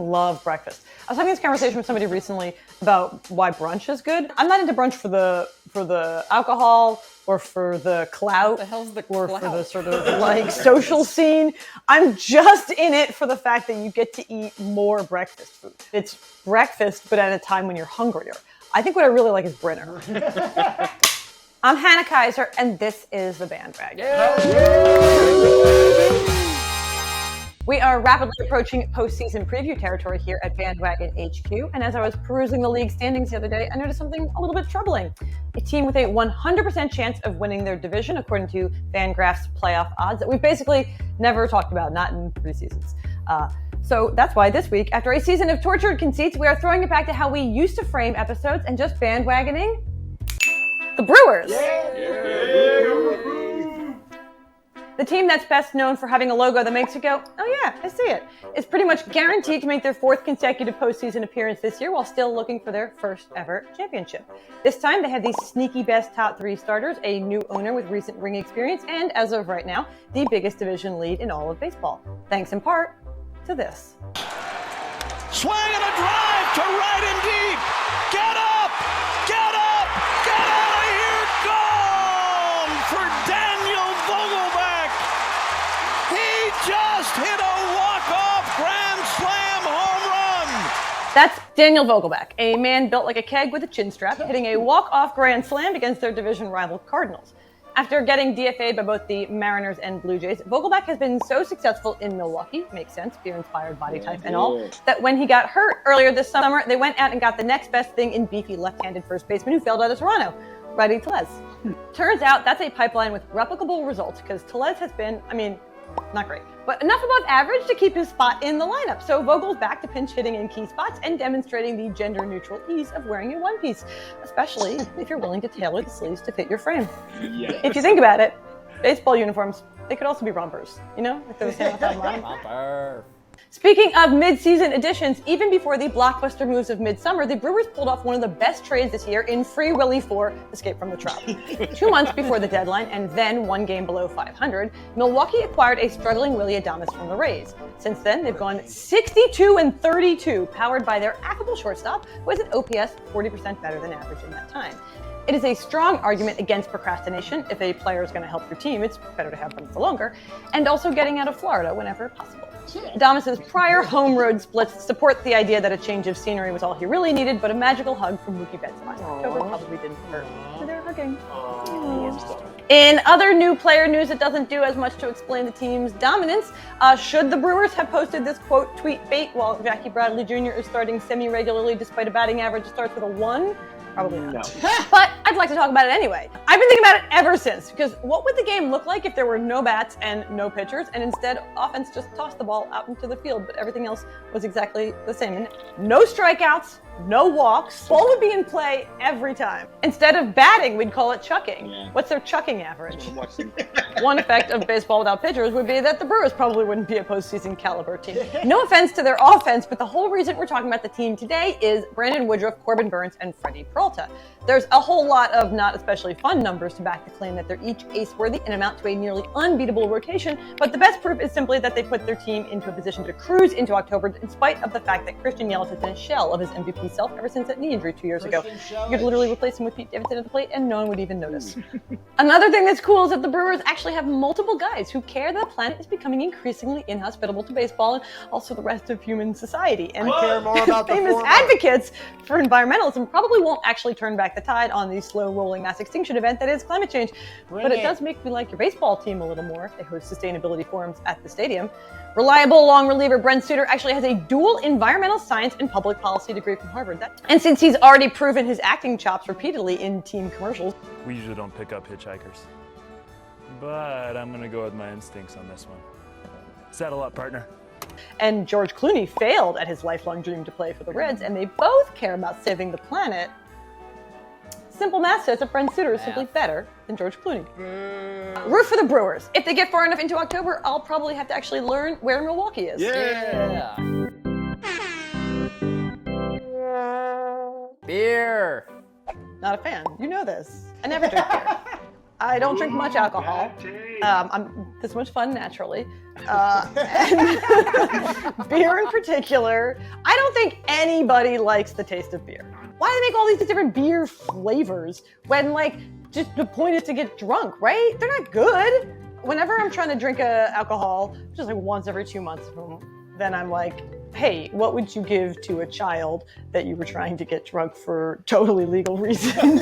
Love breakfast. I was having this conversation with somebody recently about why brunch is good. I'm not into brunch for the alcohol or for the clout. The hell's the or clout? for the sort of like social scene. I'm just in it for the fact that you get to eat more breakfast food. It's breakfast, but at a time when you're hungrier. I think what I really like is Brinner. I'm Hannah Kaiser, and this is the Bandwagon. We are rapidly approaching postseason preview territory here at Bandwagon HQ, and as I was perusing the league standings the other day, I noticed something a little bit troubling. A team with a 100% chance of winning their division, according to Fangraph's playoff odds, that we've basically never talked about, not in 3 seasons. So that's why this week, after a season of tortured conceits, we are throwing it back to how we used to frame episodes and just bandwagoning the Brewers. The team that's best known for having a logo that makes you go, oh yeah, I see it, is pretty much guaranteed to make their 4th consecutive postseason appearance this year while still looking for their first ever championship. This time they have the sneaky best top 3 starters, a new owner with recent ring experience, and as of right now, the biggest division lead in all of baseball. Thanks in part to this. Swing and a drive to right and deep. Get up! Get up! Get out of here! Gone for Daniel Vogelbach. He just hit a walk-off grand slam home run. That's Daniel Vogelbach, a man built like a keg with a chin strap, hitting a walk-off grand slam against their division rival Cardinals. After getting DFA'd by both the Mariners and Blue Jays, Vogelbach has been so successful in Milwaukee, makes sense, beer-inspired body type and all, that when he got hurt earlier this summer, they went out and got the next best thing in beefy left-handed first baseman who failed out of Toronto, Rowdy Tellez. Turns out that's a pipeline with replicable results because Tellez has been, not great, but enough above average to keep his spot in the lineup. So Vogel's back to pinch hitting in key spots and demonstrating the gender-neutral ease of wearing a one-piece, especially if you're willing to tailor the sleeves to fit your frame. Yes. If you think about it, baseball uniforms, they could also be rompers, like those romper. Speaking of mid-season additions, even before the blockbuster moves of midsummer, the Brewers pulled off one of the best trades this year in Free Willy for Escape from the Trop. 2 months before the deadline, and then 1 game below 500, Milwaukee acquired a struggling Willy Adames from the Rays. Since then, they've gone 62-32, powered by their affable shortstop, who has an OPS 40% better than average in that time. It is a strong argument against procrastination. If a player is going to help your team, it's better to have them for longer, and also getting out of Florida whenever possible. Adames' prior home road splits support the idea that a change of scenery was all he really needed, but a magical hug from Mookie Betts last October probably didn't hurt. So they're hugging. In other new player news, it doesn't do as much to explain the team's dominance. Should the Brewers have posted this quote tweet bait while Jackie Bradley Jr. is starting semi-regularly despite a batting average that starts with a 1? Probably not. No. But I'd like to talk about it anyway. I've been thinking about it ever since, because what would the game look like if there were no bats and no pitchers, and instead offense just tossed the ball out into the field, but everything else was exactly the same. And no strikeouts, no walks. Ball would be in play every time. Instead of batting, we'd call it chucking. Yeah. What's their chucking average? One effect of baseball without pitchers would be that the Brewers probably wouldn't be a postseason caliber team. No offense to their offense, but the whole reason we're talking about the team today is Brandon Woodruff, Corbin Burns, and Freddie Peralta. There's a whole lot of not especially fun numbers to back the claim that they're each ace-worthy and amount to a nearly unbeatable rotation, but the best proof is simply that they put their team into a position to cruise into October in spite of the fact that Christian Yelich has been a shell of his MVP self ever since that knee injury 2 years ago. You could literally replace him with Pete Davidson at the plate and no one would even notice. Another thing that's cool is that the Brewers actually have multiple guys who care that the planet is becoming increasingly inhospitable to baseball and also the rest of human society. And care more about famous the advocates for environmentalism probably won't actually turn back the tide on the slow-rolling mass extinction event that is climate change. But it does make me like your baseball team a little more if they host sustainability forums at the stadium. Reliable long reliever Brent Suter actually has a dual environmental science and public policy degree from Harvard. And since he's already proven his acting chops repeatedly in team commercials. We usually don't pick up hitchhikers, but I'm going to go with my instincts on this one. Saddle up, partner. And George Clooney failed at his lifelong dream to play for the Reds, and they both care about saving the planet. Simple math says that Brent Suter is simply better than George Clooney. Root for the Brewers. If they get far enough into October, I'll probably have to actually learn where Milwaukee is. Yeah. Beer. Not a fan. You know this. I never drink beer. I don't drink much alcohol. I'm this much fun naturally. And beer in particular. I don't think anybody likes the taste of beer. Why do they make all these different beer flavors when, like, just the point is to get drunk, right? They're not good. Whenever I'm trying to drink alcohol, just like once every 2 months, then I'm like, hey, what would you give to a child that you were trying to get drunk for totally legal reasons?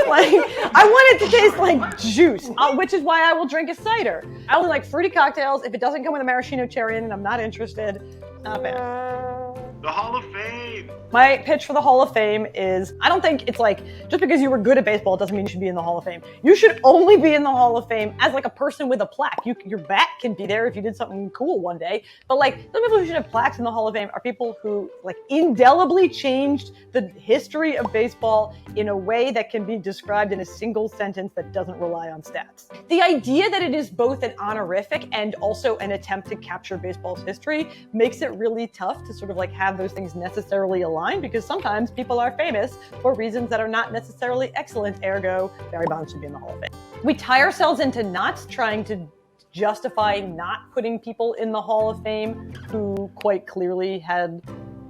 Like, I want it to taste like juice, which is why I will drink a cider. I only like fruity cocktails. If it doesn't come with a maraschino cherry in it, I'm not interested. Not a fan. The Hall of Fame. My pitch for the Hall of Fame is, I don't think it's like, just because you were good at baseball doesn't mean you should be in the Hall of Fame. You should only be in the Hall of Fame as like a person with a plaque. Your bat can be there if you did something cool one day. But like, the people who should have plaques in the Hall of Fame are people who like indelibly changed the history of baseball in a way that can be described in a single sentence that doesn't rely on stats. The idea that it is both an honorific and also an attempt to capture baseball's history makes it really tough to sort of like have those things necessarily align, because sometimes people are famous for reasons that are not necessarily excellent, ergo Barry Bonds should be in the Hall of Fame. We tie ourselves into knots trying to justify not putting people in the Hall of Fame who quite clearly had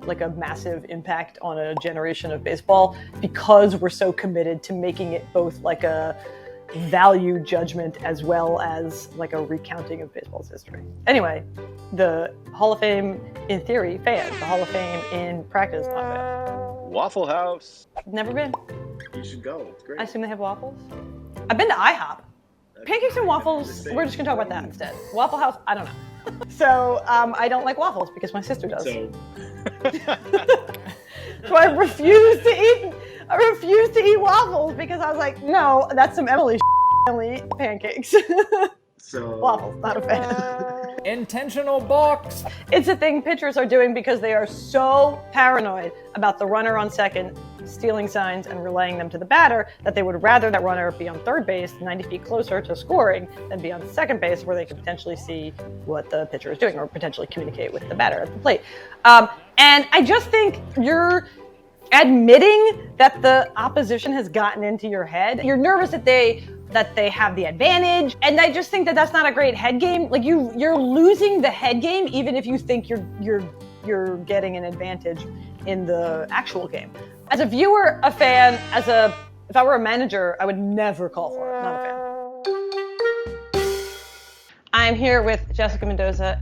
like a massive impact on a generation of baseball, because we're so committed to making it both like a value judgment as well as like a recounting of baseball's history. Anyway, the Hall of Fame in theory, fans. The Hall of Fame in practice, not bad. Waffle House. Never been. You should go. It's great. I assume they have waffles. I've been to IHOP. Pancakes and waffles, we're just gonna talk about that instead. Waffle House, I don't know. So I don't like waffles because my sister does. So I refuse to eat waffles because I was like, no, that's some Emily pancakes. So Waffles, not a fan. Intentional balks. It's a thing pitchers are doing because they are so paranoid about the runner on second stealing signs and relaying them to the batter that they would rather that runner be on third base 90 feet closer to scoring than be on second base where they can potentially see what the pitcher is doing or potentially communicate with the batter at the plate. And I just think you're admitting that the opposition has gotten into your head. You're nervous that they have the advantage, and I just think that that's not a great head game. Like you're losing the head game even if you think you're getting an advantage in the actual game. As a viewer, a fan, if I were a manager, I would never call for it. Not a fan. I'm here with Jessica Mendoza,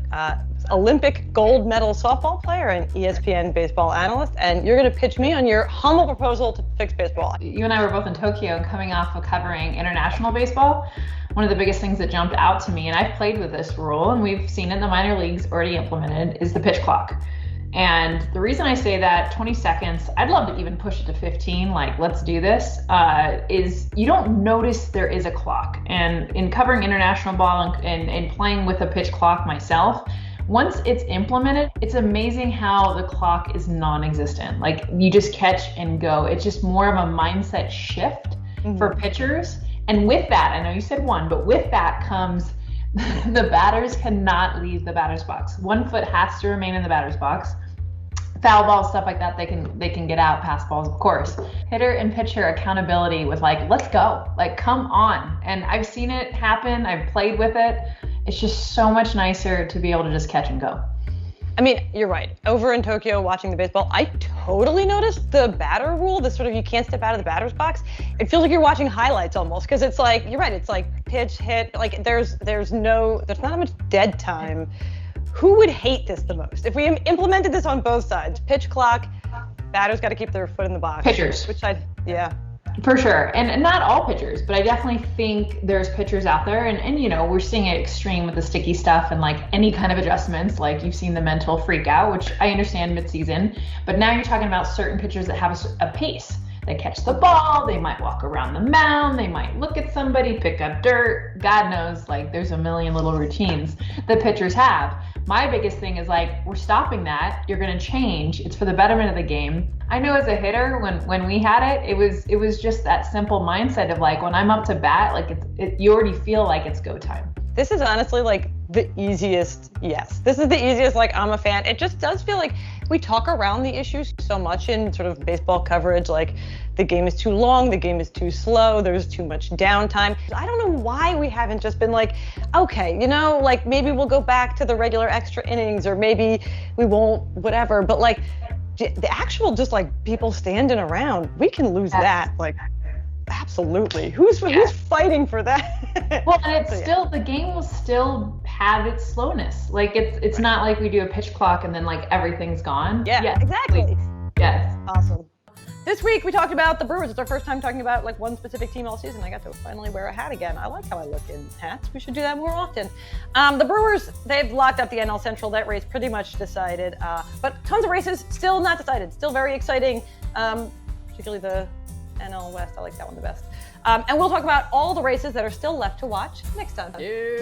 Olympic gold medal softball player and ESPN baseball analyst, and you're going to pitch me on your humble proposal to fix baseball. You and I were both in Tokyo and coming off of covering international baseball. One of the biggest things that jumped out to me, and I've played with this rule, and we've seen it in the minor leagues already implemented, is the pitch clock. And the reason I say that 20 seconds, I'd love to even push it to 15, like let's do this, is you don't notice there is a clock. And in covering international ball and playing with a pitch clock myself, once it's implemented, it's amazing how the clock is non-existent. Like you just catch and go. It's just more of a mindset shift for pitchers. And with that, I know you said one, but with that comes the batters cannot leave the batter's box. 1 foot has to remain in the batter's box. Foul balls, stuff like that, they can get out. Pass balls, of course. Hitter and pitcher accountability with like, let's go, like come on. And I've seen it happen. I've played with it. It's just so much nicer to be able to just catch and go. I mean, you're right. Over in Tokyo watching the baseball, I totally noticed the batter rule, the sort of you can't step out of the batter's box. It feels like you're watching highlights almost, because it's like, you're right, it's like pitch, hit, like there's not much dead time. Who would hate this the most? If we implemented this on both sides, pitch clock, batters got to keep their foot in the box. Pitchers. Which side? Yeah. For sure. And not all pitchers, but I definitely think there's pitchers out there and you know, we're seeing it extreme with the sticky stuff and like any kind of adjustments, like you've seen the mental freak out, which I understand mid-season, but now you're talking about certain pitchers that have a pace. They catch the ball, they might walk around the mound, they might look at somebody, pick up dirt, God knows, like there's a million little routines that pitchers have. My biggest thing is like, we're stopping that. You're going to change. It's for the betterment of the game. I know as a hitter, when we had it, it was just that simple mindset of like, when I'm up to bat, like you already feel like it's go time. This is honestly like the easiest yes. This is the easiest, like, I'm a fan. It just does feel like we talk around the issues so much in sort of baseball coverage, like the game is too long, the game is too slow, there's too much downtime. I don't know why we haven't just been like, okay, you know, like maybe we'll go back to the regular extra innings, or maybe we won't, whatever. But like the actual just like people standing around, we can lose that, like, absolutely. Who's fighting for that? Well, and it's still, the game will still have its slowness. Like it's not like we do a pitch clock and then like everything's gone. Yeah, exactly. Yes. Awesome. This week we talked about the Brewers. It's our first time talking about like one specific team all season. I got to finally wear a hat again. I like how I look in hats. We should do that more often. The Brewers, they've locked up the NL Central. That race pretty much decided, but tons of races still not decided. Still very exciting, particularly the NL West. I like that one the best. And we'll talk about all the races that are still left to watch next time. Yeah.